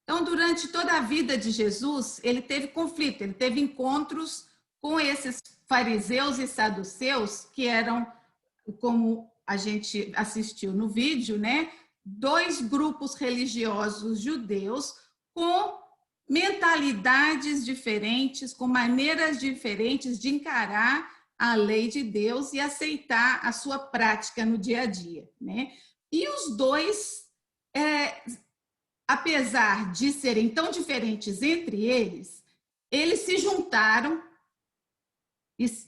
Então, durante toda a vida de Jesus, ele teve conflito, ele teve encontros com esses fariseus e saduceus, que eram, como a gente assistiu no vídeo, né, dois grupos religiosos judeus com mentalidades diferentes, com maneiras diferentes de encarar a lei de Deus e aceitar a sua prática no dia a dia, né? E os dois, apesar de serem tão diferentes entre eles, eles se juntaram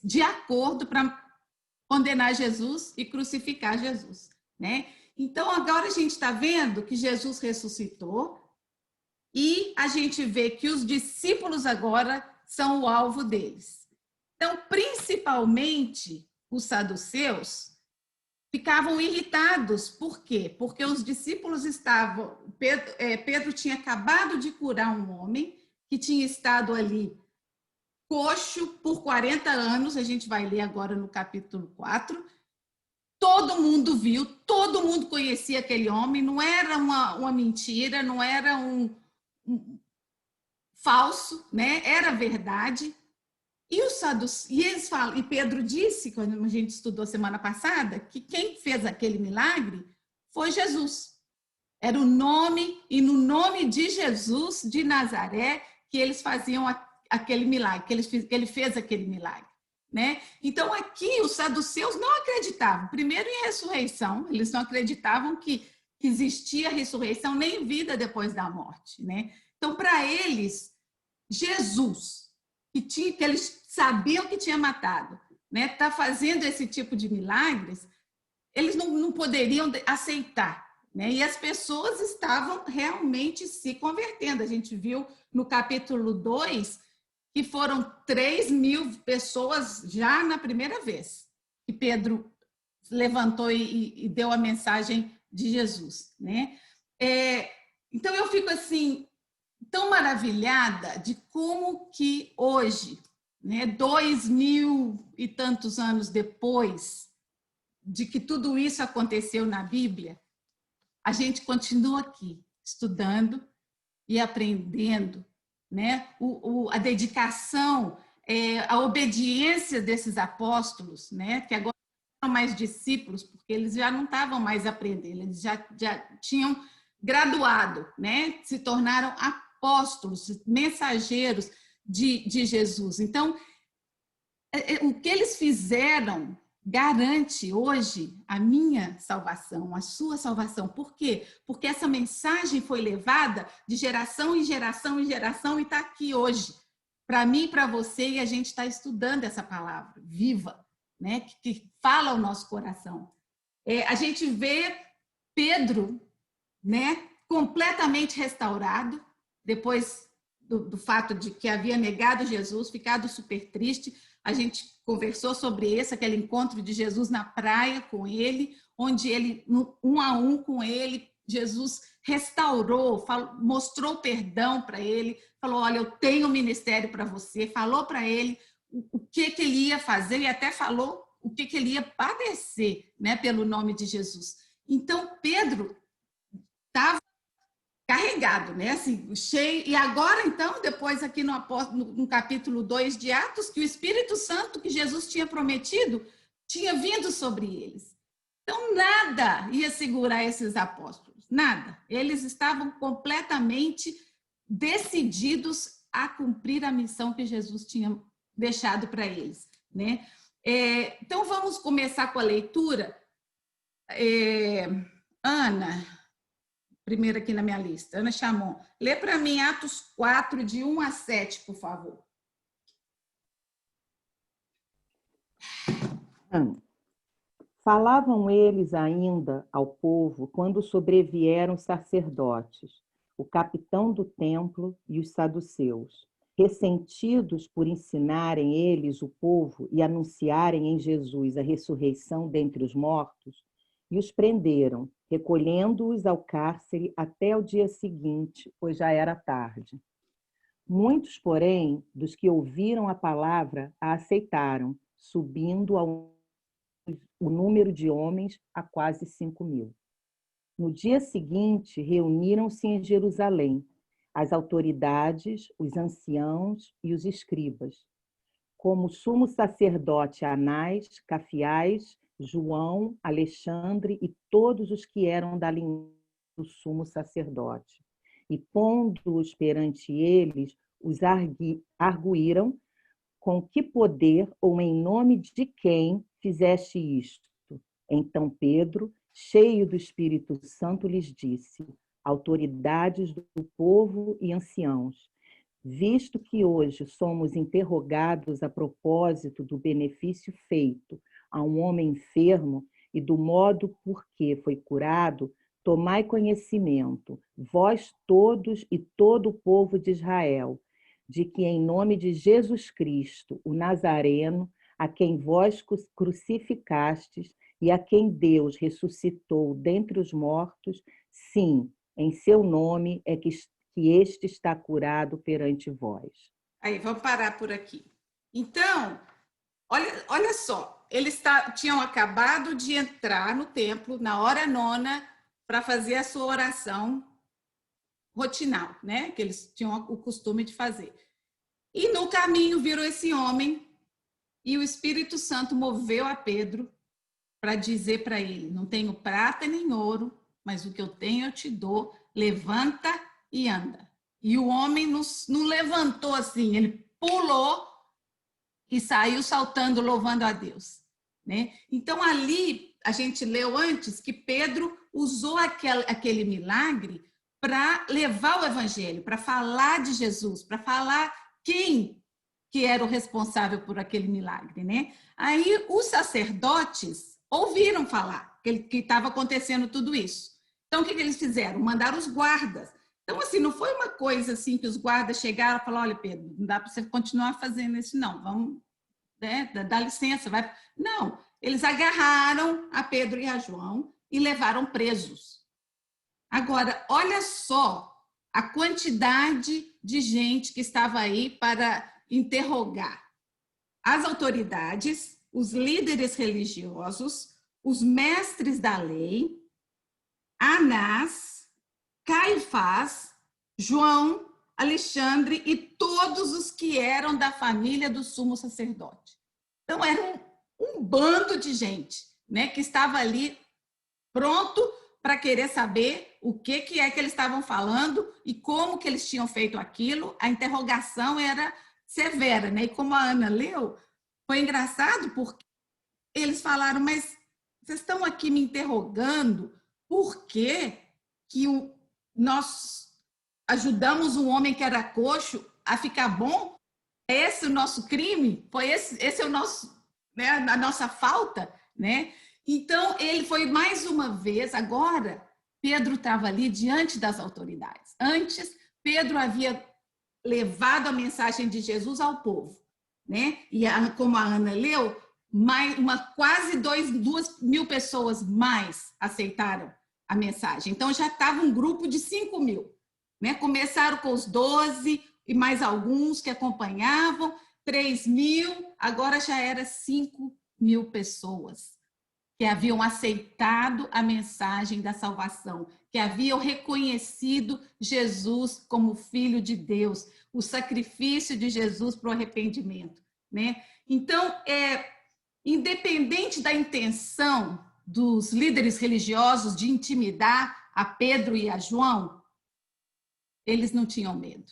de acordo para condenar Jesus e crucificar Jesus, né? Então, agora a gente está vendo que Jesus ressuscitou e a gente vê que os discípulos agora são o alvo deles. Então, principalmente os saduceus ficavam irritados. Por quê? Porque os discípulos estavam... Pedro tinha acabado de curar um homem que tinha estado ali coxo por 40 anos, a gente vai ler agora no capítulo 4. Todo mundo viu, todo mundo conhecia aquele homem, não era uma mentira, não era um falso, né? Era verdade. E os saduceus, e eles falam, e Pedro disse, quando a gente estudou semana passada, que quem fez aquele milagre foi Jesus. Era o nome, e no nome de Jesus de Nazaré, que eles faziam aquele milagre, que ele fez aquele milagre, né? Então, aqui, os saduceus não acreditavam, primeiro em ressurreição, eles não acreditavam que existia ressurreição nem vida depois da morte, né? Então, para eles, Jesus, que eles sabiam que tinha matado, né, tá fazendo esse tipo de milagres, eles não poderiam aceitar, né? E as pessoas estavam realmente se convertendo. A gente viu no capítulo 2 que foram 3.000 pessoas já na primeira vez que Pedro levantou e deu a mensagem de Jesus, né? Então, eu fico assim, tão maravilhada de como que hoje, né, 2.000 e tantos anos depois de que tudo isso aconteceu na Bíblia, a gente continua aqui estudando e aprendendo, né? A dedicação, a obediência desses apóstolos, né? Que agora não são mais discípulos, porque eles já não estavam mais aprendendo, eles já tinham graduado, né? Se tornaram apóstolos, mensageiros de Jesus. Então, o que eles fizeram garante hoje a minha salvação, a sua salvação. Por quê? Porque essa mensagem foi levada de geração em geração em geração e está aqui hoje, para mim e para você, e a gente está estudando essa palavra viva, né? Que fala ao nosso coração. A gente vê Pedro, né, completamente restaurado, depois do fato de que havia negado Jesus, ficado super triste. A gente conversou sobre aquele encontro de Jesus na praia com ele, onde ele, um a um com ele, Jesus restaurou, mostrou perdão para ele, falou, olha, eu tenho um ministério para você, falou para ele o que ele ia fazer e até falou o que ele ia padecer, né, pelo nome de Jesus. Então, Pedro estava carregado, né? Assim, cheio. E agora, então, depois aqui no capítulo 2 de Atos, que o Espírito Santo que Jesus tinha prometido tinha vindo sobre eles. Então, nada ia segurar esses apóstolos, nada. Eles estavam completamente decididos a cumprir a missão que Jesus tinha deixado para eles, né? Então, vamos começar com a leitura. Ana, primeiro aqui na minha lista, Ana Chamon. Lê para mim Atos 4, de 1 a 7, por favor. Falavam eles ainda ao povo quando sobrevieram sacerdotes, o capitão do templo e os saduceus, ressentidos por ensinarem eles o povo e anunciarem em Jesus a ressurreição dentre os mortos, e os prenderam, recolhendo-os ao cárcere até o dia seguinte, pois já era tarde. Muitos, porém, dos que ouviram a palavra a aceitaram, subindo o número de homens a quase 5.000. No dia seguinte, reuniram-se em Jerusalém. as autoridades, os anciãos e os escribas, como sumo sacerdote Anás, Cafiás, João, Alexandre e todos os que eram da linhagem do sumo sacerdote. E pondo-os perante eles, os arguíram com que poder ou em nome de quem fizeste isto. Então Pedro, cheio do Espírito Santo, lhes disse: autoridades do povo e anciãos, visto que hoje somos interrogados a propósito do benefício feito a um homem enfermo e do modo por que foi curado, tomai conhecimento, vós todos e todo o povo de Israel, de que em nome de Jesus Cristo, o Nazareno, a quem vós crucificastes e a quem Deus ressuscitou dentre os mortos, sim, em seu nome é que este está curado perante vós. Aí, vamos parar por aqui. Então, olha só, eles tinham acabado de entrar no templo na hora nona para fazer a sua oração rotinal, né? Que eles tinham o costume de fazer. E no caminho viram esse homem e o Espírito Santo moveu a Pedro para dizer para ele: não tenho prata nem ouro, mas o que eu tenho eu te dou, levanta e anda. E o homem não levantou assim, ele pulou e saiu saltando, louvando a Deus, né? Então ali a gente leu antes que Pedro usou aquele milagre para levar o evangelho, para falar de Jesus, para falar quem que era o responsável por aquele milagre, né? Aí os sacerdotes ouviram falar que estava acontecendo tudo isso. Então o que eles fizeram? Mandaram os guardas. Então assim, não foi uma coisa assim que os guardas chegaram e falaram: olha, Pedro, não dá para você continuar fazendo isso não, vamos, né, dá licença, vai. Não, eles agarraram a Pedro e a João e levaram presos. Agora, olha só a quantidade de gente que estava aí para interrogar as autoridades, os líderes religiosos, os mestres da lei, Anás, Caifás, João, Alexandre e todos os que eram da família do sumo sacerdote. Então, era um bando de gente, né, que estava ali pronto para querer saber o que é que eles estavam falando e como que eles tinham feito aquilo. A interrogação era severa, né? E como a Ana leu, foi engraçado porque eles falaram: mas vocês estão aqui me interrogando por que nós ajudamos um homem que era coxo a ficar bom? É esse o nosso crime? Foi esse é o nosso, né, a nossa falta, né? Então, ele foi mais uma vez, agora, Pedro estava ali diante das autoridades. Antes, Pedro havia levado a mensagem de Jesus ao povo, né? E como a Ana leu, quase 2.000 pessoas mais aceitaram a mensagem. Então, já estava um grupo de 5.000, né? Começaram com os 12 e mais alguns que acompanhavam, 3.000, agora já era 5.000 pessoas que haviam aceitado a mensagem da salvação, que haviam reconhecido Jesus como Filho de Deus, o sacrifício de Jesus para o arrependimento, né? Então, independente da intenção dos líderes religiosos de intimidar a Pedro e a João, eles não tinham medo.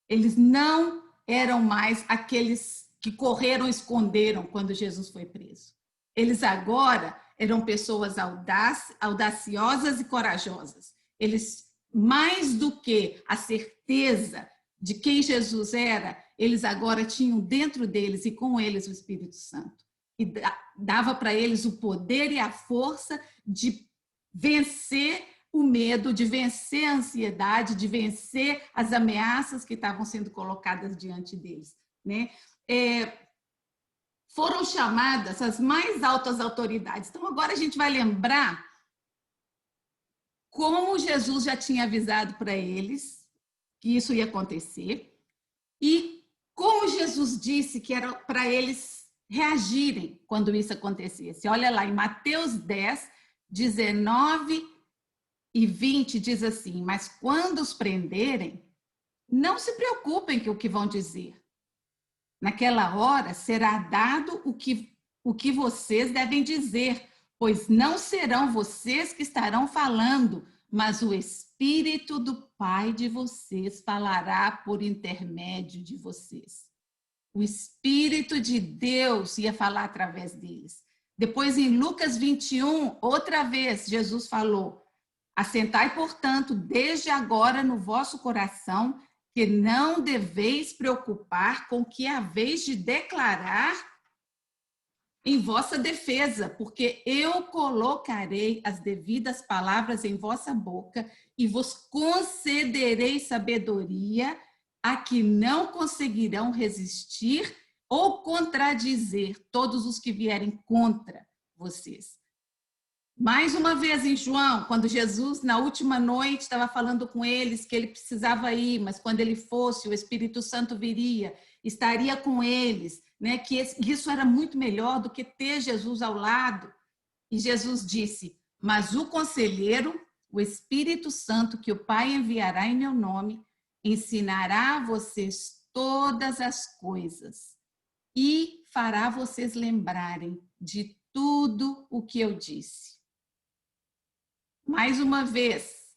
Eles não eram mais aqueles que correram e esconderam quando Jesus foi preso. Eles agora eram pessoas audaciosas e corajosas. Eles, mais do que a certeza de quem Jesus era, eles agora tinham dentro deles e com eles o Espírito Santo. E dava para eles o poder e a força de vencer o medo, de vencer a ansiedade, de vencer as ameaças que estavam sendo colocadas diante deles, né? Foram chamadas as mais altas autoridades. Então, agora a gente vai lembrar como Jesus já tinha avisado para eles que isso ia acontecer e como Jesus disse que era para eles reagirem quando isso acontecesse. Olha lá, em Mateus 10, 19 e 20, diz assim: mas quando os prenderem, não se preocupem com o que vão dizer. Naquela hora será dado o que vocês devem dizer, pois não serão vocês que estarão falando, mas o Espírito do Pai de vocês falará por intermédio de vocês. O Espírito de Deus ia falar através deles. Depois, em Lucas 21, outra vez, Jesus falou: assentai, portanto, desde agora no vosso coração, que não deveis preocupar com o que haveis de declarar em vossa defesa, porque eu colocarei as devidas palavras em vossa boca e vos concederei sabedoria a que não conseguirão resistir ou contradizer todos os que vierem contra vocês. Mais uma vez em João, quando Jesus, na última noite, estava falando com eles que ele precisava ir, mas quando ele fosse, o Espírito Santo viria, estaria com eles, né? Que isso era muito melhor do que ter Jesus ao lado. E Jesus disse: mas o conselheiro, o Espírito Santo, que o Pai enviará em meu nome, ensinará a vocês todas as coisas e fará vocês lembrarem de tudo o que eu disse. Mais uma vez,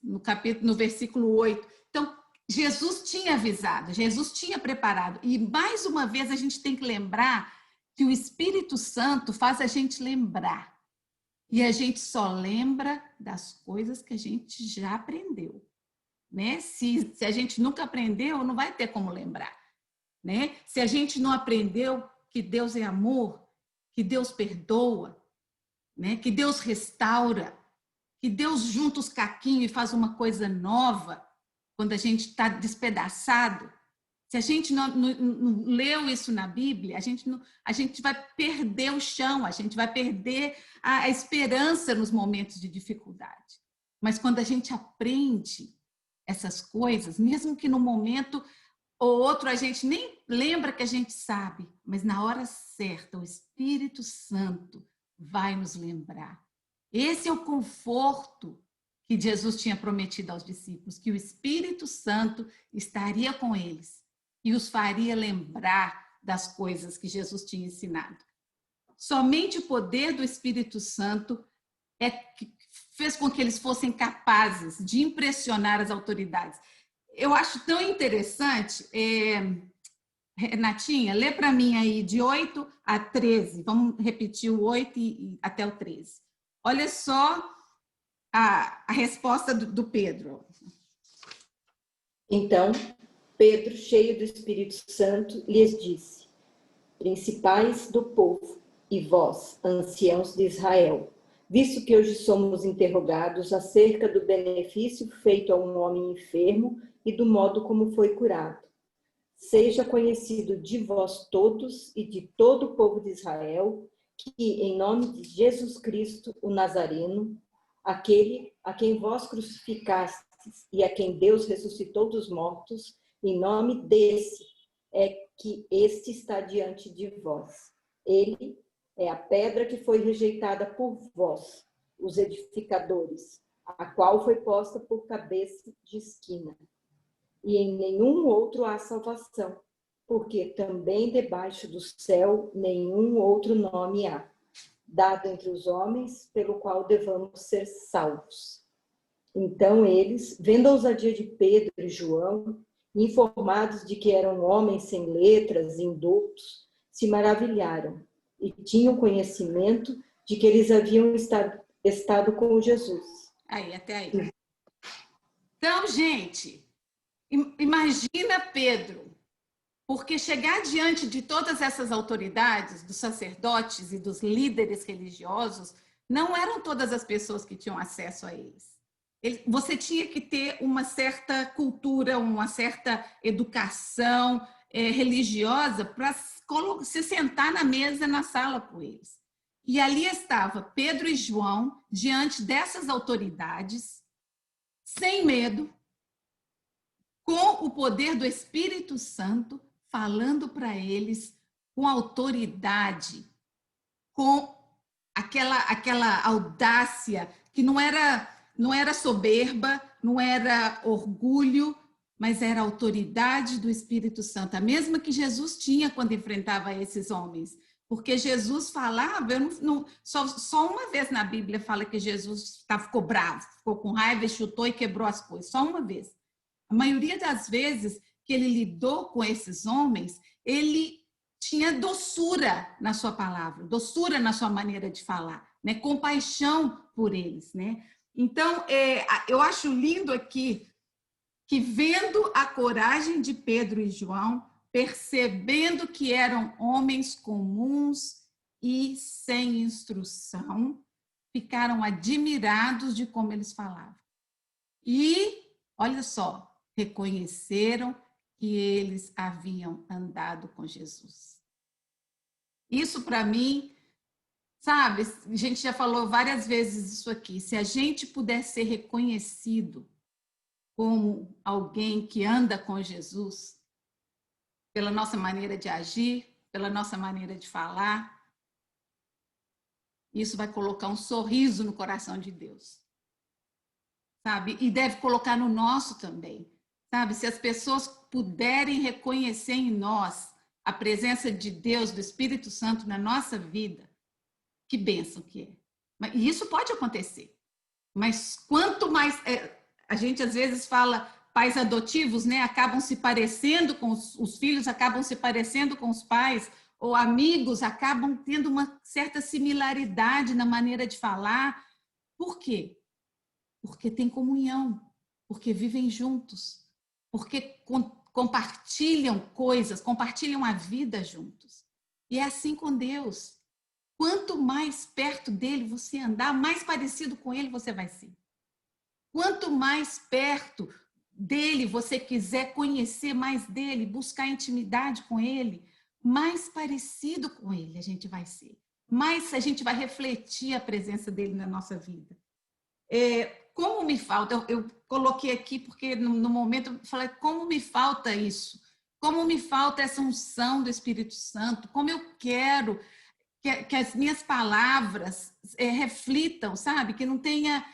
no versículo 8. Então, Jesus tinha avisado, Jesus tinha preparado. E mais uma vez a gente tem que lembrar que o Espírito Santo faz a gente lembrar. E a gente só lembra das coisas que a gente já aprendeu. Né? Se a gente nunca aprendeu, não vai ter como lembrar. Né? Se a gente não aprendeu que Deus é amor, que Deus perdoa, né? Que Deus restaura, que Deus junta os caquinhos e faz uma coisa nova quando a gente está despedaçado. Se a gente não leu isso na Bíblia, a gente vai perder o chão, a gente vai perder a esperança nos momentos de dificuldade. Mas quando a gente aprende essas coisas, mesmo que no momento ou outro a gente nem lembra que a gente sabe, mas na hora certa o Espírito Santo vai nos lembrar. Esse é o conforto que Jesus tinha prometido aos discípulos, que o Espírito Santo estaria com eles e os faria lembrar das coisas que Jesus tinha ensinado. Somente o poder do Espírito Santo é que fez com que eles fossem capazes de impressionar as autoridades. Eu acho tão interessante, Renatinha, lê para mim aí de 8 a 13, vamos repetir o 8 e até o 13. Olha só a resposta do Pedro. Então, Pedro, cheio do Espírito Santo, lhes disse: principais do povo, e vós, anciãos de Israel, visto que hoje somos interrogados acerca do benefício feito a um homem enfermo e do modo como foi curado, seja conhecido de vós todos e de todo o povo de Israel, que, em nome de Jesus Cristo, o Nazareno, aquele a quem vós crucificastes e a quem Deus ressuscitou dos mortos, em nome desse é que este está diante de vós. Ele é a pedra que foi rejeitada por vós, os edificadores, a qual foi posta por cabeça de esquina. E em nenhum outro há salvação, porque também debaixo do céu nenhum outro nome há, dado entre os homens, pelo qual devamos ser salvos. Então eles, vendo a ousadia de Pedro e João, informados de que eram homens sem letras, indultos, se maravilharam e tinham conhecimento de que eles haviam estado com Jesus. Aí, até aí. Então, gente, imagina Pedro, porque chegar diante de todas essas autoridades, dos sacerdotes e dos líderes religiosos, não eram todas as pessoas que tinham acesso a eles. Você tinha que ter uma certa cultura, uma certa educação religiosa para se sentar na mesa, na sala com eles. E ali estava Pedro e João diante dessas autoridades, sem medo, com o poder do Espírito Santo, falando para eles com autoridade, com aquela audácia que não era soberba, não era orgulho, mas era a autoridade do Espírito Santo, a mesma que Jesus tinha quando enfrentava esses homens. Porque Jesus falava, só uma vez na Bíblia fala que Jesus ficou bravo, ficou com raiva, chutou e quebrou as coisas, só uma vez. A maioria das vezes que ele lidou com esses homens, ele tinha doçura na sua palavra, doçura na sua maneira de falar, né? Compaixão por eles, né? Então, eu acho lindo aqui que, vendo a coragem de Pedro e João, percebendo que eram homens comuns e sem instrução, ficaram admirados de como eles falavam. E, olha só, reconheceram que eles haviam andado com Jesus. Isso, para mim, sabe, a gente já falou várias vezes isso aqui, se a gente puder ser reconhecido como alguém que anda com Jesus, pela nossa maneira de agir, pela nossa maneira de falar, isso vai colocar um sorriso no coração de Deus, sabe? E deve colocar no nosso também, sabe? Se as pessoas puderem reconhecer em nós a presença de Deus, do Espírito Santo na nossa vida, que bênção que é. E isso pode acontecer, mas quanto mais... a gente às vezes fala... Pais adotivos, né, acabam se parecendo com os filhos, acabam se parecendo com os pais, ou amigos acabam tendo uma certa similaridade na maneira de falar. Por quê? Porque tem comunhão, porque vivem juntos, porque compartilham coisas, compartilham a vida juntos. E é assim com Deus. Quanto mais perto dele você andar, mais parecido com ele você vai ser. Quanto mais perto dele você quiser conhecer mais dele, buscar intimidade com ele, mais parecido com ele a gente vai ser. Mais a gente vai refletir a presença dele na nossa vida. Como me falta, eu coloquei aqui porque no momento eu falei, como me falta isso? Como me falta essa unção do Espírito Santo? Como eu quero que as minhas palavras reflitam, sabe? Que não tenha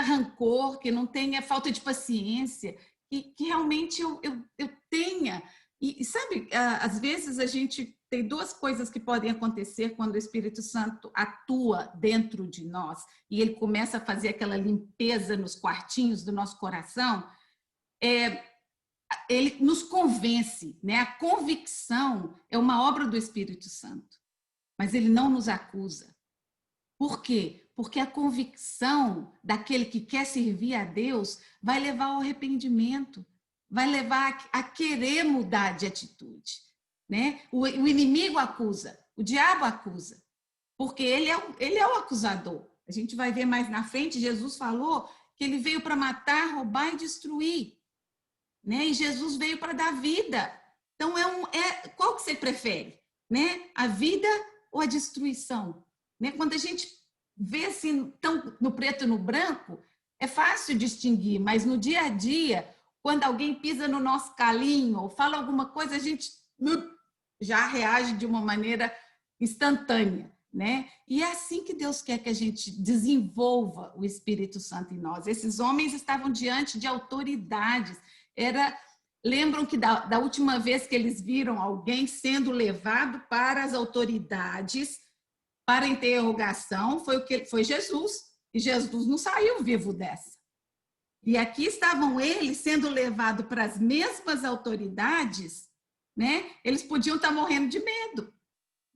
rancor, que não tenha falta de paciência, que realmente eu tenha. E sabe, às vezes a gente tem duas coisas que podem acontecer quando o Espírito Santo atua dentro de nós e ele começa a fazer aquela limpeza nos quartinhos do nosso coração. Ele nos convence, né? A convicção é uma obra do Espírito Santo, mas ele não nos acusa. Por quê? Porque a convicção daquele que quer servir a Deus vai levar ao arrependimento, vai levar a querer mudar de atitude, né? O inimigo acusa, o diabo acusa, porque ele é o acusador. A gente vai ver mais na frente, Jesus falou que ele veio para matar, roubar e destruir, né? E Jesus veio para dar vida. Então, qual que você prefere, né? A vida ou a destruição? Né? Quando a gente vê assim, tão no preto e no branco, é fácil distinguir, mas no dia a dia, quando alguém pisa no nosso calinho ou fala alguma coisa, a gente já reage de uma maneira instantânea, né? E é assim que Deus quer que a gente desenvolva o Espírito Santo em nós. Esses homens estavam diante de autoridades. Lembram que da última vez que eles viram alguém sendo levado para as autoridades para interrogação, foi Jesus. E Jesus não saiu vivo dessa. E aqui estavam eles sendo levados para as mesmas autoridades, né? Eles podiam estar morrendo de medo,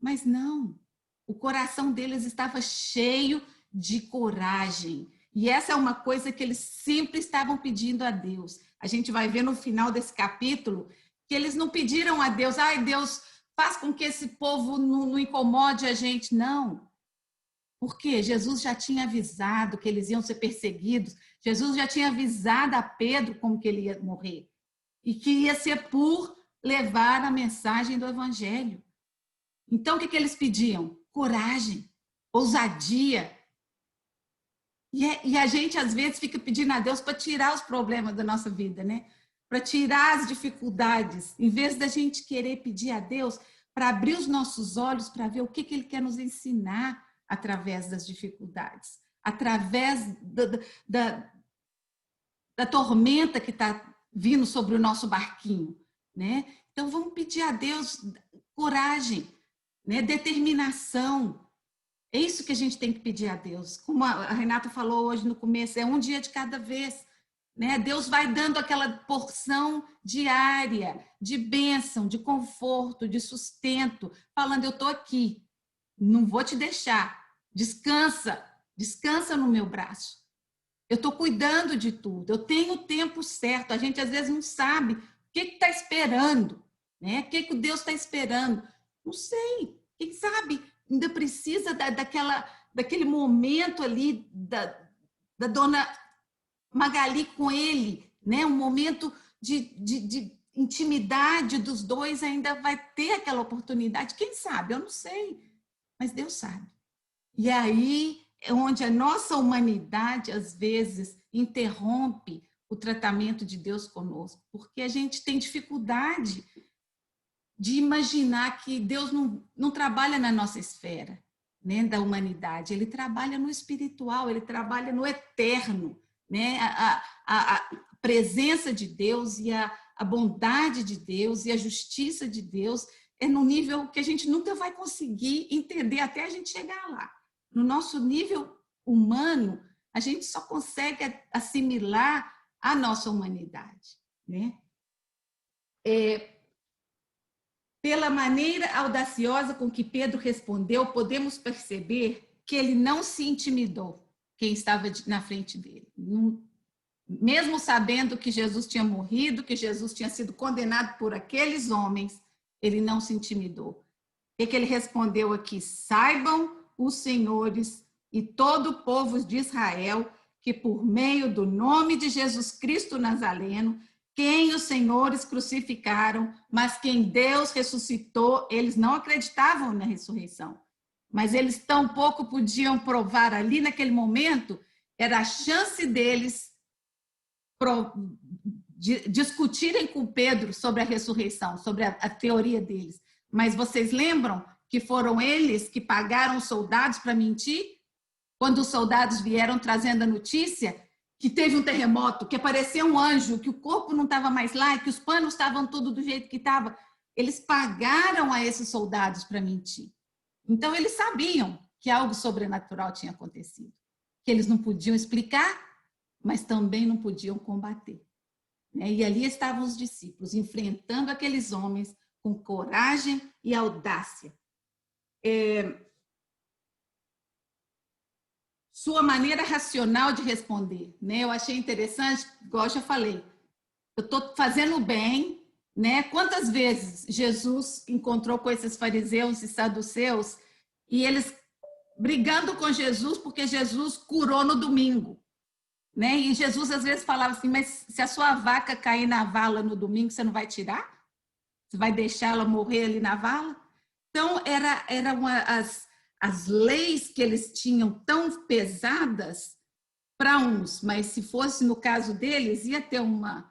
mas não. O coração deles estava cheio de coragem. E essa é uma coisa que eles sempre estavam pedindo a Deus. A gente vai ver no final desse capítulo que eles não pediram a Deus, ai, Deus, faz com que esse povo não incomode a gente. Não. Porque Jesus já tinha avisado que eles iam ser perseguidos. Jesus já tinha avisado a Pedro como que ele ia morrer. E que ia ser por levar a mensagem do Evangelho. Então, o que eles pediam? Coragem, ousadia. E a gente, às vezes, fica pedindo a Deus para tirar os problemas da nossa vida, né? Para tirar as dificuldades, em vez da gente querer pedir a Deus para abrir os nossos olhos para ver o que Ele quer nos ensinar através das dificuldades, através da tormenta que está vindo sobre o nosso barquinho, né? Então, vamos pedir a Deus coragem, né? Determinação. É isso que a gente tem que pedir a Deus. Como a Renata falou hoje no começo, é um dia de cada vez, né? Deus vai dando aquela porção diária de bênção, de conforto, de sustento, falando, eu estou aqui, não vou te deixar, descansa, descansa no meu braço. Eu estou cuidando de tudo, eu tenho o tempo certo. A gente às vezes não sabe o que está esperando, né? O que Deus está esperando. Não sei, quem sabe ainda precisa daquele momento ali da dona Magali com ele, né? Um momento de intimidade dos dois, ainda vai ter aquela oportunidade. Quem sabe? Eu não sei, mas Deus sabe. E aí é onde a nossa humanidade, às vezes, interrompe o tratamento de Deus conosco, porque a gente tem dificuldade de imaginar que Deus não trabalha na nossa esfera, né, da humanidade. Ele trabalha no espiritual, ele trabalha no eterno, né? A presença de Deus e a bondade de Deus e a justiça de Deus é num nível que a gente nunca vai conseguir entender até a gente chegar lá. No nosso nível humano, a gente só consegue assimilar a nossa humanidade, né? Pela maneira audaciosa com que Pedro respondeu, podemos perceber que ele não se intimidou, quem estava na frente dele. Mesmo sabendo que Jesus tinha morrido, que Jesus tinha sido condenado por aqueles homens, ele não se intimidou. O que ele respondeu aqui? Saibam os senhores e todo o povo de Israel que por meio do nome de Jesus Cristo Nazareno, quem os senhores crucificaram, mas quem Deus ressuscitou, eles não acreditavam na ressurreição. Mas eles tampouco podiam provar ali naquele momento, era a chance deles discutirem com Pedro sobre a ressurreição, sobre a teoria deles. Mas vocês lembram que foram eles que pagaram os soldados para mentir? Quando os soldados vieram trazendo a notícia que teve um terremoto, que apareceu um anjo, que o corpo não estava mais lá, que os panos estavam tudo do jeito que estava, eles pagaram a esses soldados para mentir. Então, eles sabiam que algo sobrenatural tinha acontecido, que eles não podiam explicar, mas também não podiam combater. E ali estavam os discípulos, enfrentando aqueles homens com coragem e audácia. Sua maneira racional de responder, né? Eu achei interessante, igual eu já falei, eu estou fazendo bem, né? Quantas vezes Jesus encontrou com esses fariseus e saduceus e eles brigando com Jesus porque Jesus curou no domingo, né? E Jesus às vezes falava assim, mas se a sua vaca cair na vala no domingo, você não vai tirar? Você vai deixar ela morrer ali na vala? Então, eram as leis que eles tinham tão pesadas para uns, mas se fosse no caso deles, ia ter uma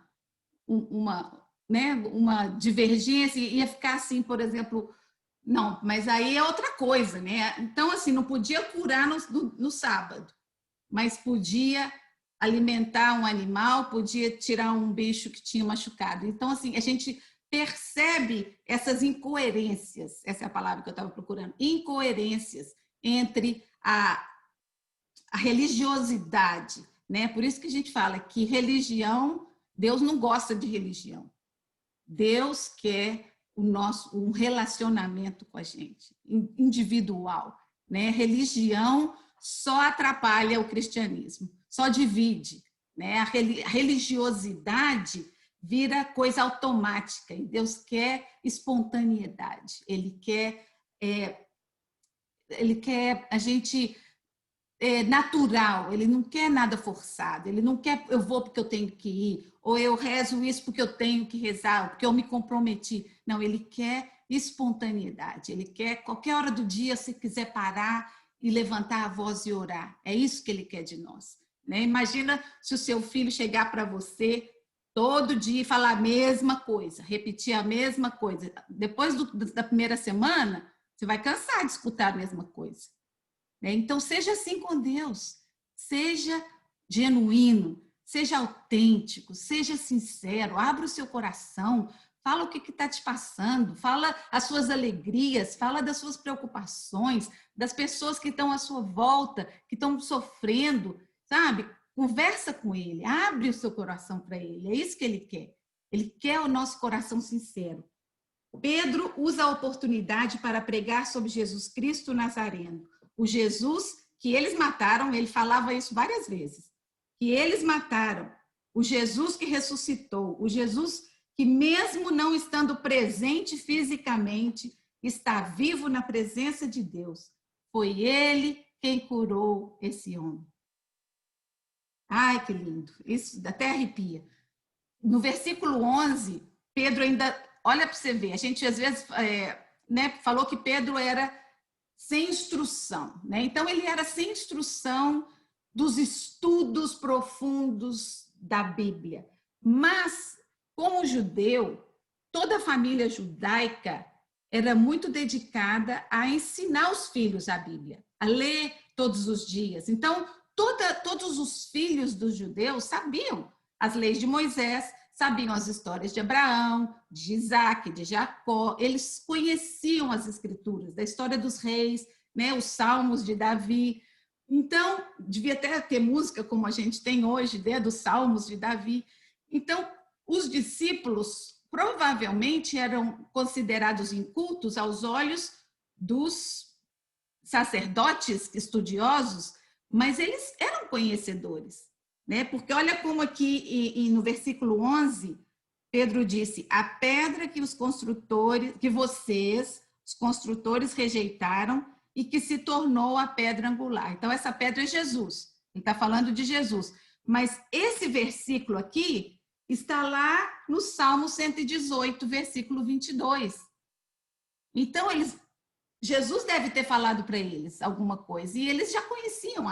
divergência, ia ficar assim, por exemplo, não, mas aí é outra coisa, né? Então, assim, não podia curar no sábado, mas podia alimentar um animal, podia tirar um bicho que tinha machucado. Então, assim, a gente percebe essas incoerências, essa é a palavra que eu estava procurando, incoerências entre a religiosidade, né? Por isso que a gente fala que religião, Deus não gosta de religião. Deus quer um relacionamento com a gente, individual, né? Religião só atrapalha o cristianismo, só divide, né? A religiosidade vira coisa automática e Deus quer espontaneidade. Ele quer a gente natural, ele não quer nada forçado, ele não quer eu vou porque eu tenho que ir, ou eu rezo isso porque eu tenho que rezar, ou porque eu me comprometi. Não, ele quer espontaneidade, ele quer qualquer hora do dia, se quiser parar e levantar a voz e orar. É isso que ele quer de nós, né? Imagina se o seu filho chegar para você todo dia e falar a mesma coisa, repetir a mesma coisa. Depois da primeira semana, você vai cansar de escutar a mesma coisa. Então, seja assim com Deus. Seja genuíno, seja autêntico, seja sincero, abra o seu coração, fala o que está te passando, fala as suas alegrias, fala das suas preocupações, das pessoas que estão à sua volta, que estão sofrendo, sabe? Conversa com ele, abre o seu coração para ele, é isso que ele quer. Ele quer o nosso coração sincero. Pedro usa a oportunidade para pregar sobre Jesus Cristo Nazareno, o Jesus que eles mataram, ele falava isso várias vezes, que eles mataram, o Jesus que ressuscitou, o Jesus que mesmo não estando presente fisicamente, está vivo na presença de Deus. Foi ele quem curou esse homem. Ai, que lindo, isso até arrepia. No versículo 11, Pedro ainda, olha para você ver, a gente às vezes falou que Pedro era sem instrução, né? Então ele era sem instrução dos estudos profundos da Bíblia. Mas, como judeu, toda a família judaica era muito dedicada a ensinar os filhos a Bíblia, a ler todos os dias. Então, todos os filhos dos judeus sabiam as leis de Moisés, sabiam as histórias de Abraão, de Isaac, de Jacó. Eles conheciam as escrituras, da história dos reis, né, os salmos de Davi. Então, devia até ter música como a gente tem hoje, né, dos salmos de Davi. Então, os discípulos provavelmente eram considerados incultos aos olhos dos sacerdotes estudiosos, mas eles eram conhecedores, né? Porque olha como aqui no versículo 11, Pedro disse: a pedra que os construtores rejeitaram e que se tornou a pedra angular. Então essa pedra é Jesus. Ele está falando de Jesus. Mas esse versículo aqui está lá no Salmo 118, versículo 22. Então Jesus deve ter falado para eles alguma coisa, e eles já conheciam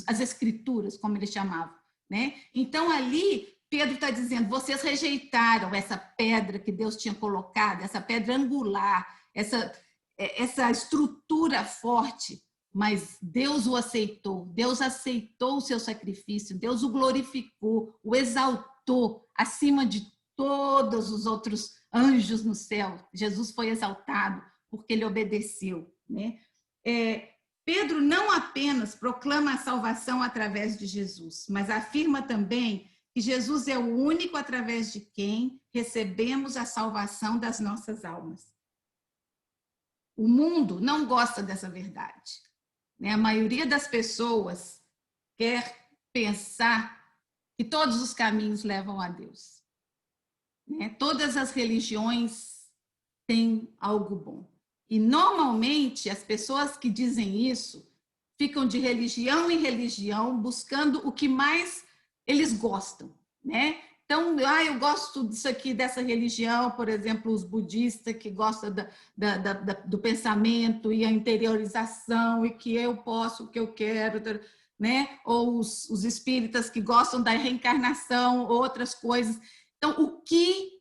as escrituras, como eles chamavam, né? Então ali Pedro está dizendo: vocês rejeitaram essa pedra que Deus tinha colocado, essa pedra angular, essa estrutura forte, mas Deus o aceitou, Deus aceitou o seu sacrifício, Deus o glorificou, o exaltou acima de todos os outros anjos no céu. Jesus foi exaltado porque ele obedeceu, né? Pedro não apenas proclama a salvação através de Jesus, mas afirma também que Jesus é o único através de quem recebemos a salvação das nossas almas. O mundo não gosta dessa verdade, né? A maioria das pessoas quer pensar que todos os caminhos levam a Deus, né? Todas as religiões têm algo bom. E, normalmente, as pessoas que dizem isso ficam de religião em religião buscando o que mais eles gostam, né? Então, eu gosto disso aqui, dessa religião, por exemplo, os budistas que gostam do pensamento e a interiorização e que eu posso o que eu quero, né? Ou os espíritas que gostam da reencarnação, outras coisas. Então, o que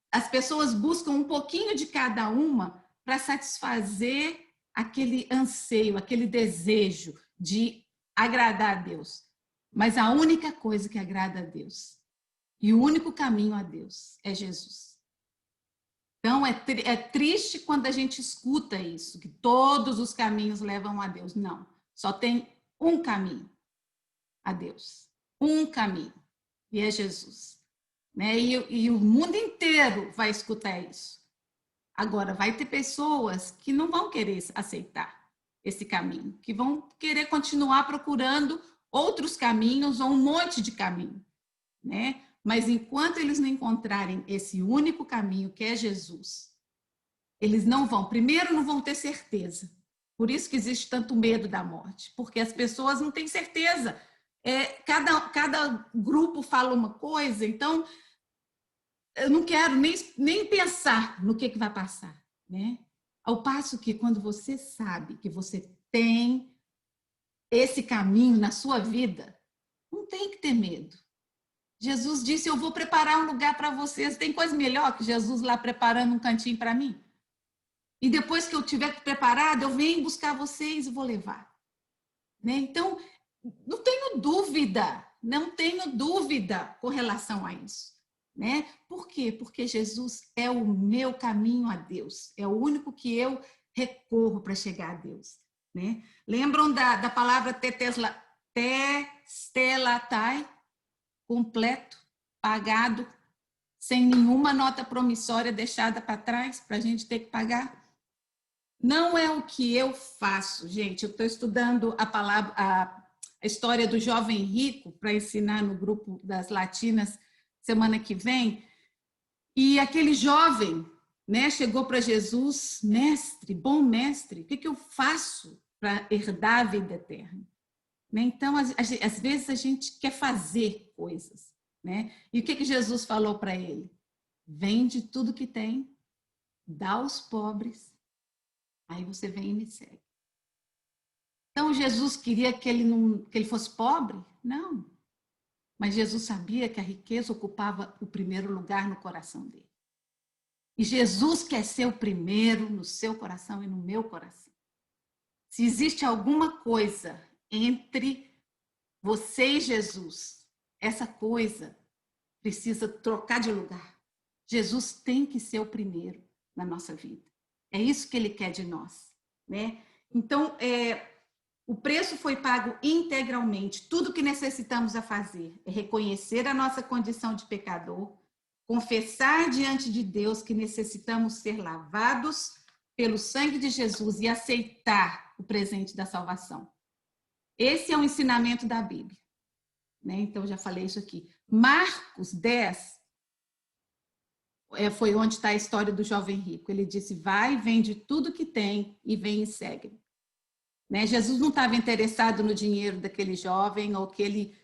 as pessoas buscam um pouquinho de cada uma para satisfazer aquele anseio, aquele desejo de agradar a Deus. Mas a única coisa que agrada a Deus e o único caminho a Deus é Jesus. Então, é triste quando a gente escuta isso, que todos os caminhos levam a Deus. Não, só tem um caminho a Deus. Um caminho, e é Jesus, né? E o mundo inteiro vai escutar isso. Agora, vai ter pessoas que não vão querer aceitar esse caminho, que vão querer continuar procurando outros caminhos ou um monte de caminho, né? Mas enquanto eles não encontrarem esse único caminho, que é Jesus, eles não vão ter certeza. Por isso que existe tanto medo da morte, porque as pessoas não têm certeza. Cada grupo fala uma coisa, então eu não quero nem pensar no que vai passar, né? Ao passo que quando você sabe que você tem esse caminho na sua vida, não tem que ter medo. Jesus disse: eu vou preparar um lugar para vocês. Tem coisa melhor que Jesus lá preparando um cantinho para mim? E depois que eu tiver preparado, eu venho buscar vocês e vou levar, né? Então, não tenho dúvida não tenho dúvida com relação a isso, né? Por quê? Porque Jesus é o meu caminho a Deus, é o único que eu recorro para chegar a Deus, né? Lembram da palavra testelatai? Completo, pagado, sem nenhuma nota promissória deixada para trás, para a gente ter que pagar. Não é o que eu faço, gente. Eu estou estudando a história do jovem rico para ensinar no grupo das latinas semana que vem. E aquele jovem, né, chegou para Jesus, mestre, bom mestre, o que eu faço para herdar a vida eterna? Né? Então, às vezes a gente quer fazer coisas, né? E o que Jesus falou para ele? Vende tudo que tem, dá aos pobres, aí você vem e me segue. Então, Jesus queria que ele fosse pobre? Não. Mas Jesus sabia que a riqueza ocupava o primeiro lugar no coração dele. E Jesus quer ser o primeiro no seu coração e no meu coração. Se existe alguma coisa entre você e Jesus, essa coisa precisa trocar de lugar. Jesus tem que ser o primeiro na nossa vida. É isso que ele quer de nós, né? Então, o preço foi pago integralmente. Tudo que necessitamos a fazer é reconhecer a nossa condição de pecador, confessar diante de Deus que necessitamos ser lavados pelo sangue de Jesus e aceitar o presente da salvação. Esse é o ensinamento da Bíblia, né? Então, já falei isso aqui. Marcos 10 foi onde está a história do jovem rico. Ele disse, vai, vende tudo que tem e vem e segue. Né? Jesus não estava interessado no dinheiro daquele jovem ou que ele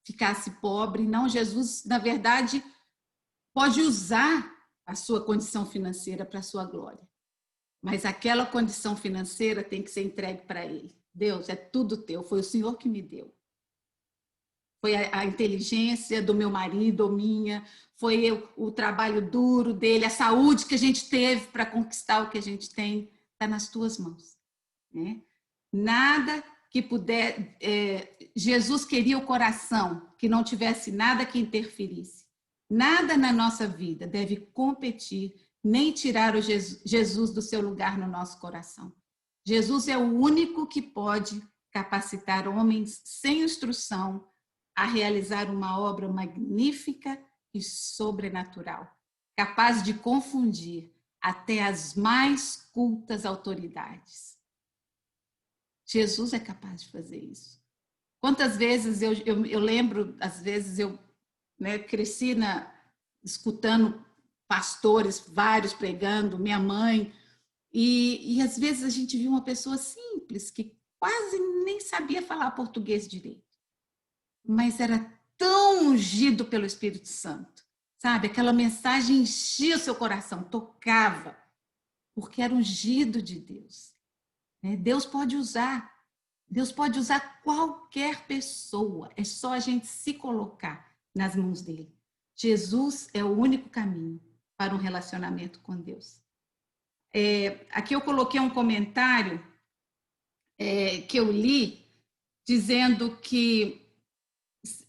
ficasse pobre. Não, Jesus, na verdade, pode usar a sua condição financeira para a sua glória. Mas aquela condição financeira tem que ser entregue para ele. Deus, é tudo teu, foi o Senhor que me deu. Foi a inteligência do meu marido ou minha, foi o trabalho duro dele, a saúde que a gente teve para conquistar o que a gente tem, está nas tuas mãos. Né? Nada que puder... Jesus queria o coração que não tivesse nada que interferisse. Nada na nossa vida deve competir, nem tirar o Jesus do seu lugar no nosso coração. Jesus é o único que pode capacitar homens sem instrução a realizar uma obra magnífica e sobrenatural, capaz de confundir até as mais cultas autoridades. Jesus é capaz de fazer isso. Quantas vezes eu lembro, às vezes eu cresci escutando pastores, vários pregando, minha mãe, e às vezes a gente viu uma pessoa simples, que quase nem sabia falar português direito, mas era tão ungido pelo Espírito Santo, sabe? Aquela mensagem enchia o seu coração, tocava, porque era ungido de Deus. Deus pode usar qualquer pessoa, é só a gente se colocar nas mãos dele. Jesus é o único caminho para um relacionamento com Deus. Aqui eu coloquei um comentário que eu li, dizendo que,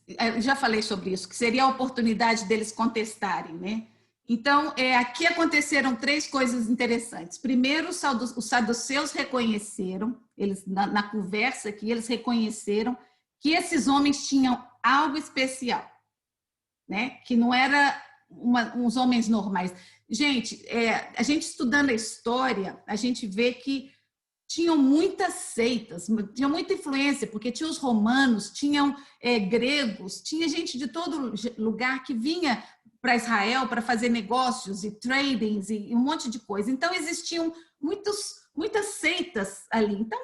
eu já falei sobre isso, que seria a oportunidade deles contestarem, né? Então, aqui aconteceram 3 coisas interessantes. Primeiro, os saduceus reconheceram, eles na conversa aqui, eles reconheceram que esses homens tinham algo especial, né? Que não era uns homens normais. Gente, a gente estudando a história, a gente vê que tinham muitas seitas, tinha muita influência, porque tinha os romanos, tinham gregos, tinha gente de todo lugar que vinha para Israel para fazer negócios e tradings e um monte de coisa. Então, existiam muitas seitas ali. Então,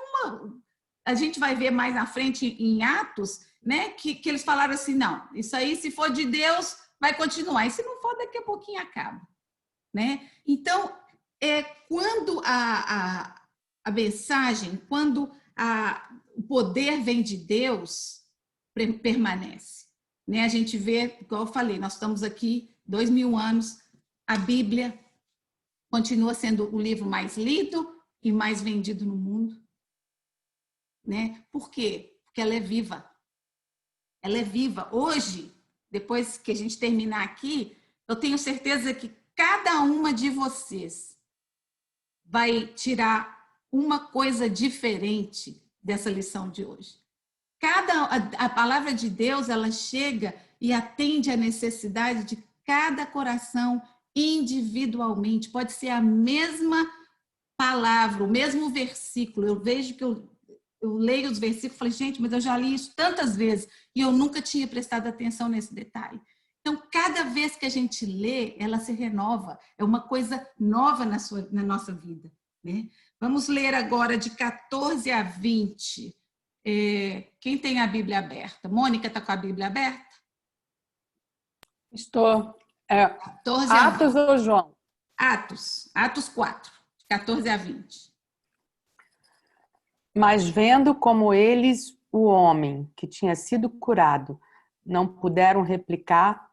a gente vai ver mais na frente em Atos, né, que eles falaram assim, não, isso aí, se for de Deus, vai continuar, e se não for, daqui a pouquinho acaba. Né? Então, quando a mensagem, quando o poder vem de Deus, permanece. Né? A gente vê, igual eu falei, nós estamos aqui 2000 anos, a Bíblia continua sendo o livro mais lido e mais vendido no mundo. Né? Por quê? Porque ela é viva. ela é viva. Hoje, depois que a gente terminar aqui, eu tenho certeza que cada uma de vocês vai tirar uma coisa diferente dessa lição de hoje. A palavra de Deus, ela chega e atende a necessidade de cada coração individualmente. Pode ser a mesma palavra, o mesmo versículo. Eu vejo que eu leio os versículos e falei, gente, mas eu já li isso tantas vezes e eu nunca tinha prestado atenção nesse detalhe. Então, cada vez que a gente lê, ela se renova. É uma coisa nova na nossa vida, né? Vamos ler agora de 14 a 20. Quem tem a Bíblia aberta? Mônica está com a Bíblia aberta? Estou. 14 a 20. Atos ou João? Atos 4, 14 a 20. Mas vendo como eles, o homem que tinha sido curado, não puderam replicar.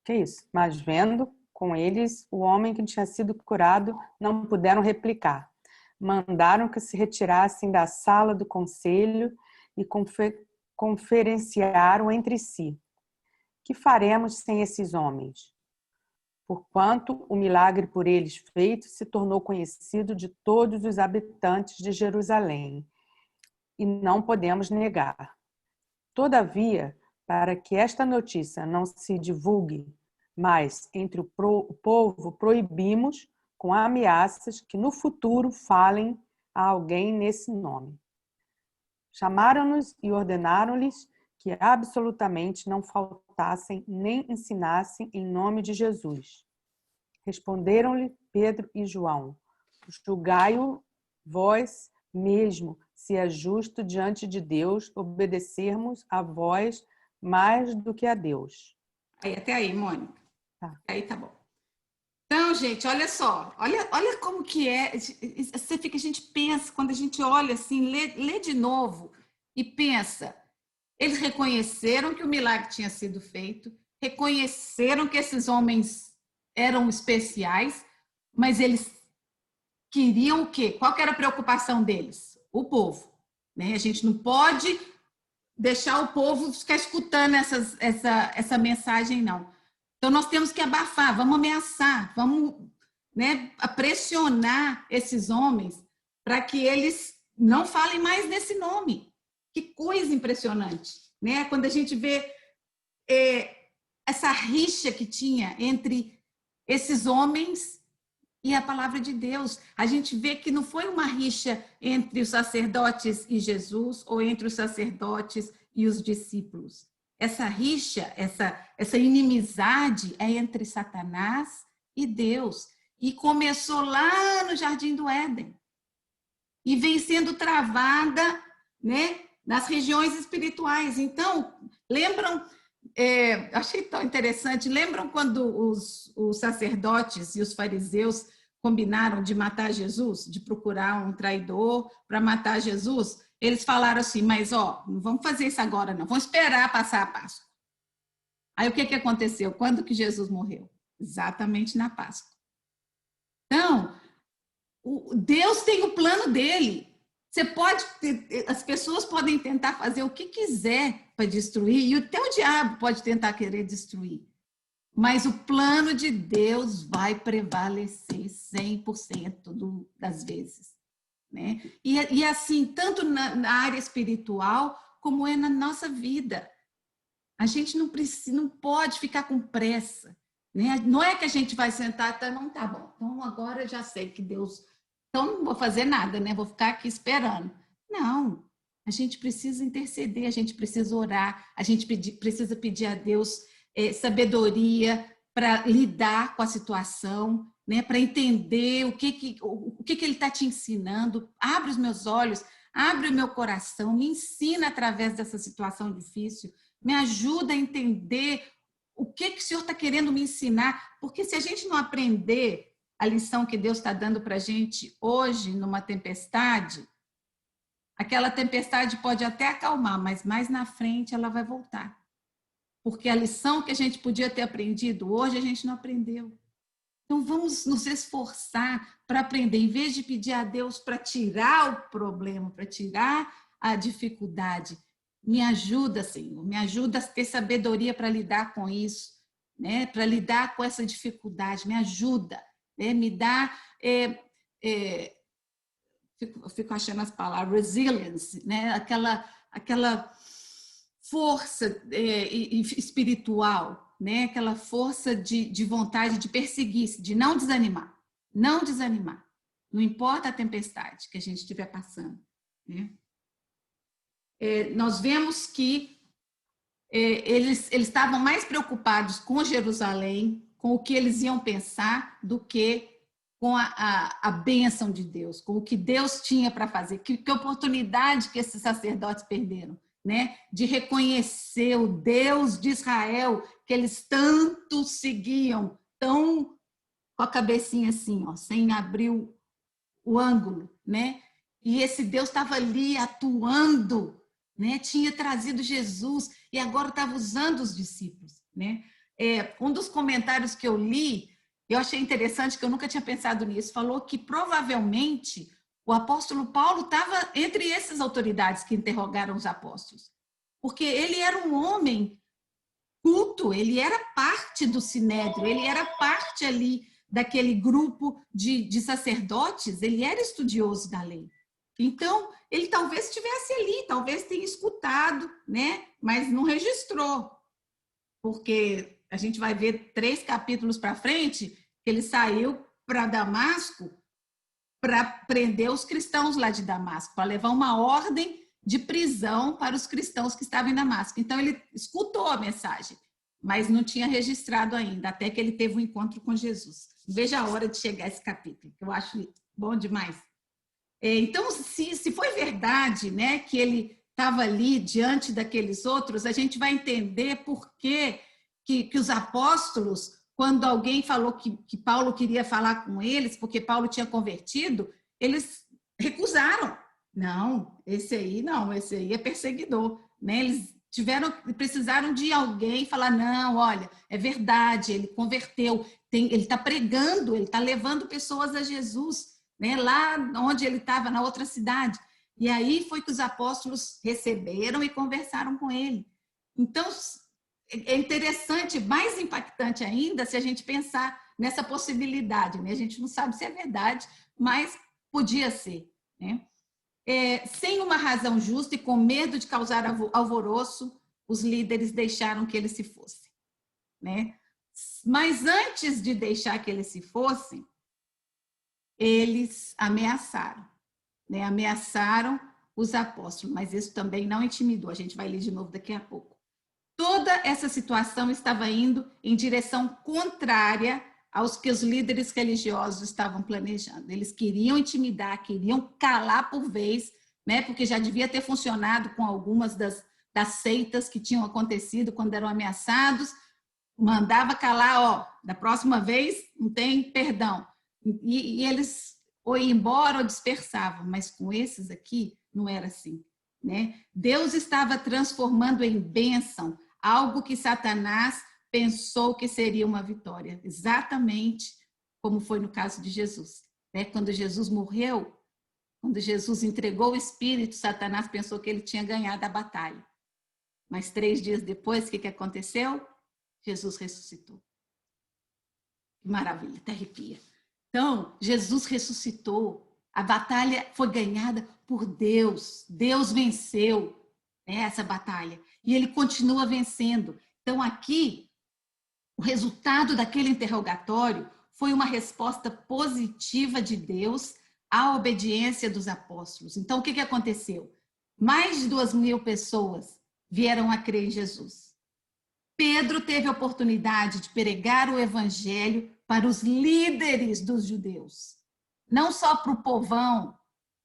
Que isso? Mas vendo com eles, o homem que tinha sido curado, não puderam replicar. Mandaram que se retirassem da sala do conselho e conferenciaram entre si. Que faremos sem esses homens? Porquanto o milagre por eles feito se tornou conhecido de todos os habitantes de Jerusalém, e não podemos negar. Todavia, para que esta notícia não se divulgue mais entre o povo, proibimos com ameaças que no futuro falem a alguém nesse nome. Chamaram-nos e ordenaram-lhes que absolutamente não faltassem nem ensinassem em nome de Jesus. Responderam-lhe Pedro e João: julgai-o vós mesmo, se é justo diante de Deus obedecermos a vós mais do que a Deus. Até aí, Mônica. Tá. Aí tá bom. Então, gente, olha só, olha como que é. A gente pensa, quando a gente olha assim, lê de novo e pensa. Eles reconheceram que o milagre tinha sido feito, reconheceram que esses homens eram especiais, mas eles queriam o quê? Qual que era a preocupação deles? O povo, né? A gente não pode deixar o povo ficar escutando essa mensagem, não. Então, nós temos que abafar, vamos ameaçar, vamos, né, pressionar esses homens para que eles não falem mais nesse nome. Que coisa impressionante, né? Quando a gente vê essa rixa que tinha entre esses homens e a palavra de Deus. A gente vê que não foi uma rixa entre os sacerdotes e Jesus ou entre os sacerdotes e os discípulos. Essa rixa, essa inimizade é entre Satanás e Deus. E começou lá no Jardim do Éden. E vem sendo travada, né, nas regiões espirituais. Então, lembram, achei tão interessante, lembram quando os sacerdotes e os fariseus combinaram de matar Jesus, de procurar um traidor para matar Jesus? Eles falaram assim, mas não vamos fazer isso agora não, vamos esperar passar a Páscoa. Aí o que aconteceu? Quando que Jesus morreu? Exatamente na Páscoa. Então, Deus tem o plano dele. As pessoas podem tentar fazer o que quiser para destruir, e até o diabo pode tentar querer destruir. Mas o plano de Deus vai prevalecer 100% das vezes. Né? E assim, tanto na área espiritual, como é na nossa vida. A gente não pode ficar com pressa. Né? Não é que a gente vai sentar e não, tá bom, então agora eu já sei que Deus... Então, não vou fazer nada, né? Vou ficar aqui esperando. Não, a gente precisa interceder, a gente precisa orar, a gente precisa pedir a Deus sabedoria para lidar com a situação, né? Para entender o que Ele está te ensinando. Abre os meus olhos, abre o meu coração, me ensina através dessa situação difícil, me ajuda a entender o que o Senhor está querendo me ensinar, porque se a gente não aprender a lição que Deus está dando para a gente hoje, numa tempestade, aquela tempestade pode até acalmar, mas mais na frente ela vai voltar. Porque a lição que a gente podia ter aprendido hoje, a gente não aprendeu. Então, vamos nos esforçar para aprender, em vez de pedir a Deus para tirar o problema, para tirar a dificuldade, Me ajuda, Senhor, me ajuda a ter sabedoria para lidar com isso, né? Para lidar com essa dificuldade, me ajuda, né? Me dá, fico achando as palavras, resilience, né? Aquela força espiritual, né? Aquela força de vontade de perseguir, de não desanimar, não desanimar, não importa a tempestade que a gente estiver passando, né? Nós vemos que eles estavam mais preocupados com Jerusalém, com o que eles iam pensar, do que com a bênção de Deus, com o que Deus tinha para fazer. Que oportunidade que esses sacerdotes perderam, né? De reconhecer o Deus de Israel, que eles tanto seguiam, tão com a cabecinha assim, ó, sem abrir o ângulo, né? E esse Deus estava ali atuando, né? Tinha trazido Jesus e agora estava usando os discípulos, né? Um dos comentários que eu li, eu achei interessante, que eu nunca tinha pensado nisso, falou que provavelmente o apóstolo Paulo estava entre essas autoridades que interrogaram os apóstolos, porque ele era um homem culto, ele era parte do sinédrio, ele era parte ali daquele grupo de sacerdotes, ele era estudioso da lei. Então, ele talvez estivesse ali, talvez tenha escutado, né? Mas não registrou, porque a gente vai ver 3 capítulos para frente que ele saiu para Damasco para prender os cristãos lá de Damasco, para levar uma ordem de prisão para os cristãos que estavam em Damasco. Então, ele escutou a mensagem, mas não tinha registrado ainda, até que ele teve um encontro com Jesus. Veja a hora de chegar a esse capítulo, que eu acho bom demais. Então, se foi verdade, né, que ele estava ali diante daqueles outros, a gente vai entender por que os apóstolos, quando alguém falou que Paulo queria falar com eles, porque Paulo tinha convertido, eles recusaram. Não, esse aí é perseguidor, né? Eles precisaram de alguém falar, não, olha, é verdade, ele converteu, ele está pregando, ele está levando pessoas a Jesus, né? Lá onde ele estava, na outra cidade. E aí foi que os apóstolos receberam e conversaram com ele. Então, é interessante, mais impactante ainda, se a gente pensar nessa possibilidade, né? A gente não sabe se é verdade, mas podia ser, né? Sem uma razão justa e com medo de causar alvoroço, os líderes deixaram que ele se fosse, né? Mas antes de deixar que ele se fosse, eles ameaçaram, né? Ameaçaram os apóstolos, mas isso também não intimidou. A gente vai ler de novo daqui a pouco. Toda essa situação estava indo em direção contrária aos que os líderes religiosos estavam planejando. Eles queriam intimidar, queriam calar por vez, né? Porque já devia ter funcionado com algumas das seitas que tinham acontecido quando eram ameaçados. Mandava calar, ó, da próxima vez não tem perdão. E eles ou iam embora ou dispersavam, mas com esses aqui não era assim, né? Deus estava transformando em bênção algo que Satanás pensou que seria uma vitória, exatamente como foi no caso de Jesus, né? Quando Jesus morreu, quando Jesus entregou o Espírito, Satanás pensou que ele tinha ganhado a batalha. Mas 3 dias depois, o que aconteceu? Jesus ressuscitou. Que maravilha, até arrepia. Então, Jesus ressuscitou, a batalha foi ganhada por Deus, Deus venceu, né, essa batalha, e ele continua vencendo. Então, aqui, o resultado daquele interrogatório foi uma resposta positiva de Deus à obediência dos apóstolos. Então, o que aconteceu? Mais de 2.000 pessoas vieram a crer em Jesus. Pedro teve a oportunidade de pregar o evangelho para os líderes dos judeus, não só para o povão.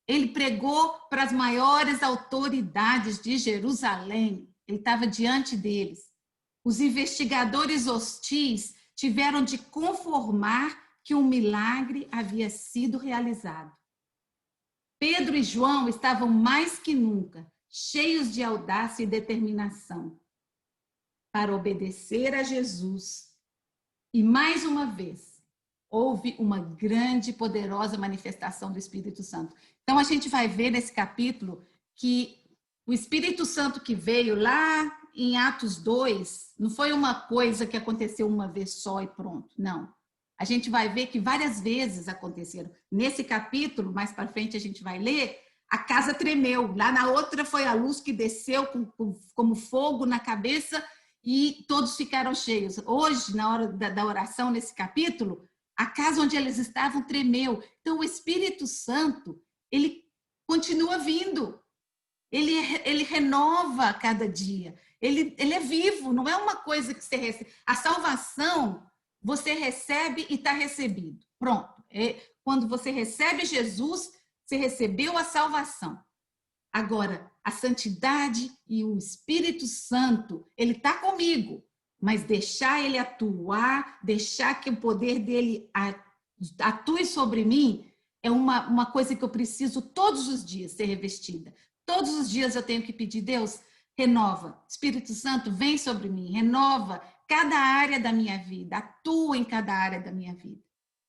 Ele pregou para as maiores autoridades de Jerusalém, ele estava diante deles. Os investigadores hostis tiveram de conformar que um milagre havia sido realizado. Pedro e João estavam mais que nunca cheios de audácia e determinação para obedecer a Jesus. E mais uma vez, houve uma grande e poderosa manifestação do Espírito Santo. Então, a gente vai ver nesse capítulo que O Espírito Santo que veio lá em Atos 2, não foi uma coisa que aconteceu uma vez só e pronto, não. A gente vai ver que várias vezes aconteceram. Nesse capítulo, mais para frente a gente vai ler, a casa tremeu. Lá na outra foi a luz que desceu como fogo na cabeça e todos ficaram cheios. Hoje, na hora da oração, nesse capítulo, a casa onde eles estavam tremeu. Então, o Espírito Santo, ele continua vindo. Ele renova a cada dia. Ele é vivo, não é uma coisa que você recebe. A salvação, você recebe e está recebido. Pronto. Quando você recebe Jesus, você recebeu a salvação. Agora, a santidade e o Espírito Santo, ele está comigo, mas deixar ele atuar, deixar que o poder dele atue sobre mim, é uma coisa que eu preciso todos os dias ser revestida. Todos os dias eu tenho que pedir, Deus, renova. Espírito Santo, vem sobre mim, renova cada área da minha vida, atua em cada área da minha vida.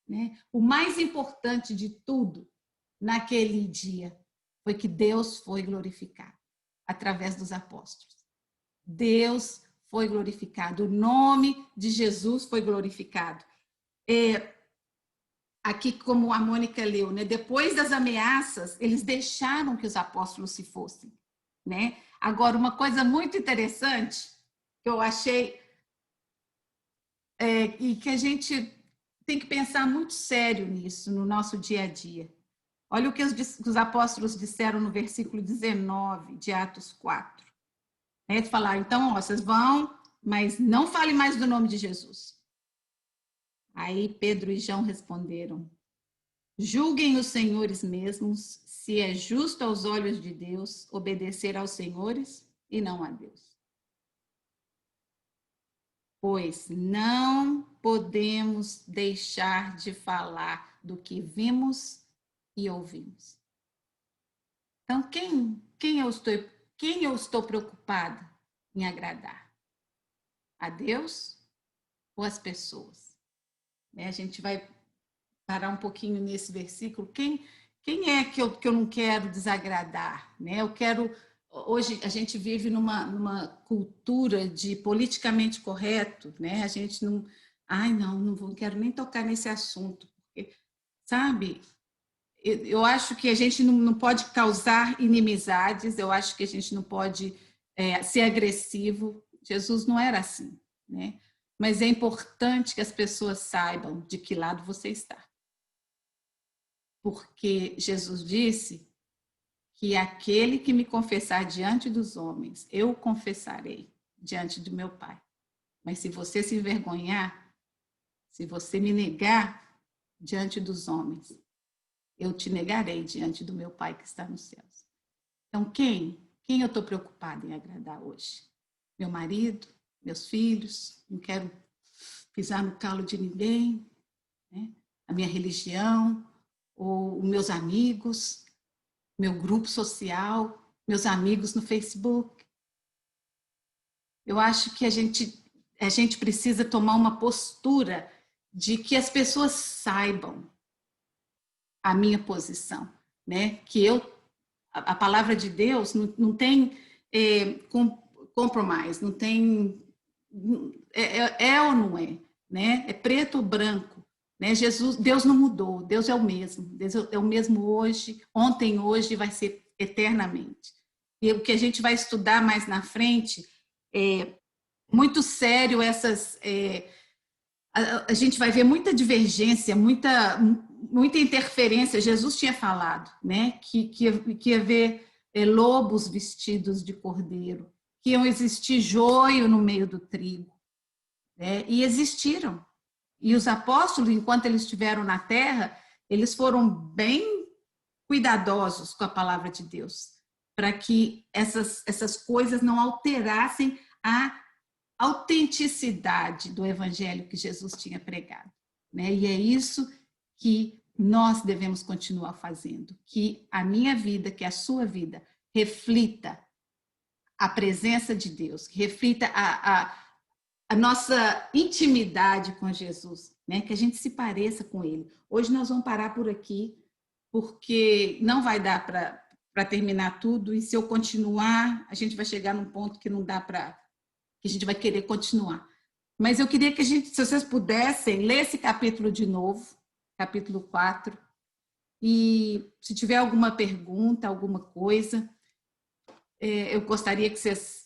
Né? O mais importante de tudo naquele dia foi que Deus foi glorificado através dos apóstolos. Deus foi glorificado, o nome de Jesus foi glorificado. Aqui, como a Mônica leu, né? Depois das ameaças, eles deixaram que os apóstolos se fossem. Né? Agora, uma coisa muito interessante que eu achei e que a gente tem que pensar muito sério nisso no nosso dia a dia. Olha o que os apóstolos disseram no versículo 19 de Atos 4. Eles falaram, então, vocês vão, mas não falem mais do nome de Jesus. Aí Pedro e João responderam, julguem os senhores mesmos, se é justo aos olhos de Deus obedecer aos senhores e não a Deus. Pois não podemos deixar de falar do que vimos e ouvimos. Então, quem eu estou preocupada em agradar? A Deus ou as pessoas? A gente vai parar um pouquinho nesse versículo. Quem é que eu não quero desagradar? Eu quero... Hoje a gente vive numa cultura de politicamente correto, né? A gente não... não quero nem tocar nesse assunto, porque, sabe... Eu acho que a gente não pode causar inimizades, eu acho que a gente não pode ser agressivo. Jesus não era assim, né? Mas é importante que as pessoas saibam de que lado você está. Porque Jesus disse que aquele que me confessar diante dos homens, eu confessarei diante do meu Pai. Mas se você se envergonhar, se você me negar diante dos homens, eu te negarei diante do meu Pai que está nos céus. Então, quem eu estou preocupada em agradar hoje? Meu marido, meus filhos, não quero pisar no calo de ninguém, né? A minha religião, ou os meus amigos, meu grupo social, meus amigos no Facebook. Eu acho que a gente precisa tomar uma postura de que as pessoas saibam a minha posição, né? Que a palavra de Deus não tem compromise, não tem ou não é, né? É preto ou branco, né? Deus não mudou, Deus é o mesmo, Deus é o mesmo hoje, ontem, hoje, vai ser eternamente. E o que a gente vai estudar mais na frente é muito sério a gente vai ver muita divergência, muita interferência. Jesus tinha falado, né, que ia haver lobos vestidos de cordeiro, que iam existir joio no meio do trigo, né, e existiram. E os apóstolos, enquanto eles estiveram na terra, eles foram bem cuidadosos com a palavra de Deus, para que essas coisas não alterassem a autenticidade do evangelho que Jesus tinha pregado, né? E é isso que nós devemos continuar fazendo, que a minha vida, que a sua vida reflita a presença de Deus, que reflita a nossa intimidade com Jesus, né? Que a gente se pareça com Ele. Hoje nós vamos parar por aqui, porque não vai dar para terminar tudo, e se eu continuar, a gente vai chegar num ponto que não dá para, que a gente vai querer continuar. Mas eu queria que a gente, se vocês pudessem, ler esse capítulo de novo, capítulo 4, e se tiver alguma pergunta, alguma coisa, eu gostaria que vocês